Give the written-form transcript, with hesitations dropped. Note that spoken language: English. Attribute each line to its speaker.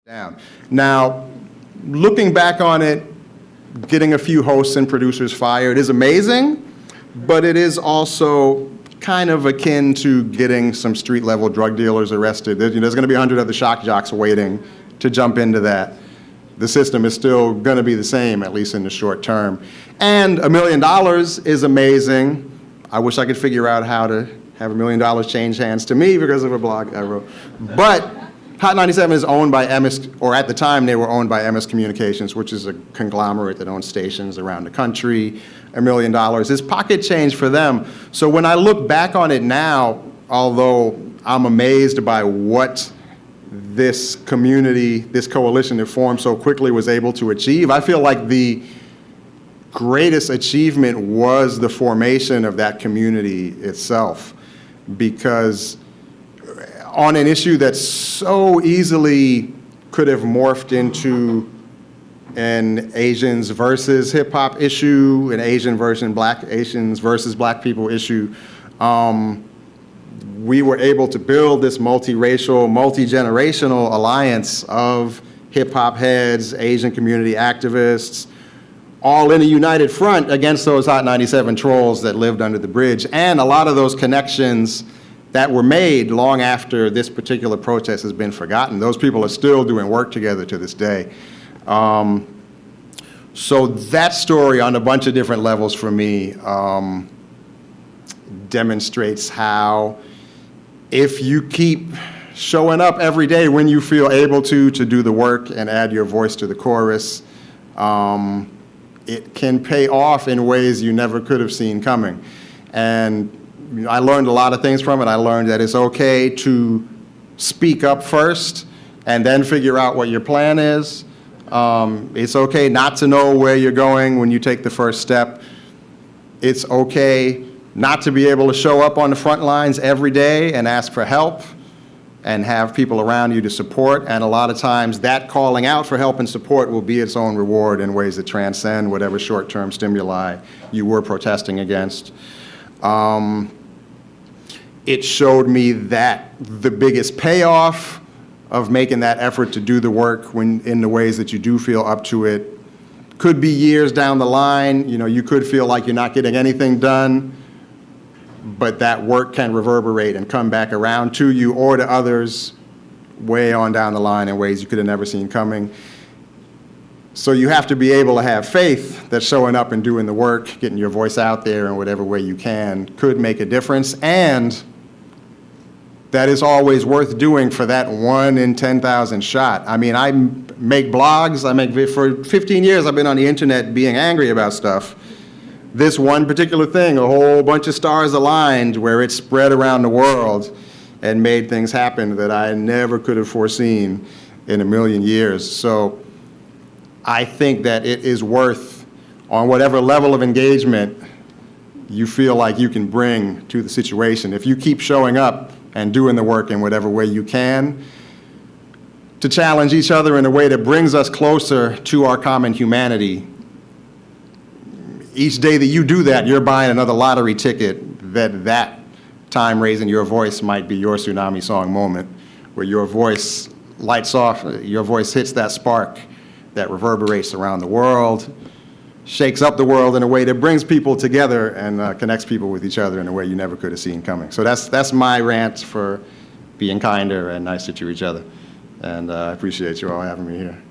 Speaker 1: down. Now, looking back on it, getting a few hosts and producers fired is amazing, but it is also kind of akin to getting some street-level drug dealers arrested. There's going to be 100 other shock jocks waiting to jump into that. The system is still going to be the same, at least in the short term. And $1 million is amazing. I wish I could figure out how to have $1 million change hands to me because of a blog I wrote. But Hot 97 is owned by MS, or at the time they were owned by MS Communications, which is a conglomerate that owns stations around the country. $1 million is pocket change for them. So when I look back on it now, although I'm amazed by what this community, this coalition that formed so quickly was able to achieve, I feel like the greatest achievement was the formation of that community itself, because on an issue that so easily could have morphed into an Asians versus hip hop issue, an Asians versus black people issue, we were able to build this multiracial, multi-generational alliance of hip hop heads, Asian community activists, all in a united front against those Hot 97 trolls that lived under the bridge. And a lot of those connections that were made long after this particular protest has been forgotten. Those people are still doing work together to this day. So that story on a bunch of different levels for me demonstrates how if you keep showing up every day when you feel able to do the work and add your voice to the chorus, it can pay off in ways you never could have seen coming. And I learned a lot of things from it. I learned that it's okay to speak up first and then figure out what your plan is. It's okay not to know where you're going when you take the first step. It's okay not to be able to show up on the front lines every day and ask for help and have people around you to support. And a lot of times that calling out for help and support will be its own reward in ways that transcend whatever short-term stimuli you were protesting against. It showed me that the biggest payoff of making that effort to do the work when in the ways that you do feel up to it could be years down the line. You could feel like you're not getting anything done, but that work can reverberate and come back around to you or to others way on down the line in ways you could have never seen coming. So you have to be able to have faith that showing up and doing the work, getting your voice out there in whatever way you can, could make a difference, and that is always worth doing for that 1 in 10,000 shot. I mean, I make blogs, for 15 years I've been on the internet being angry about stuff. This one particular thing, a whole bunch of stars aligned where it spread around the world and made things happen that I never could have foreseen in a million years. So I think that it is worth, on whatever level of engagement you feel like you can bring to the situation, if you keep showing up and doing the work in whatever way you can, to challenge each other in a way that brings us closer to our common humanity. Each day that you do that, you're buying another lottery ticket that time raising your voice might be your tsunami song moment, where your voice lights off, your voice hits that spark that reverberates around the world, shakes up the world in a way that brings people together and connects people with each other in a way you never could have seen coming. So that's my rant for being kinder and nicer to each other. And I appreciate you all having me here.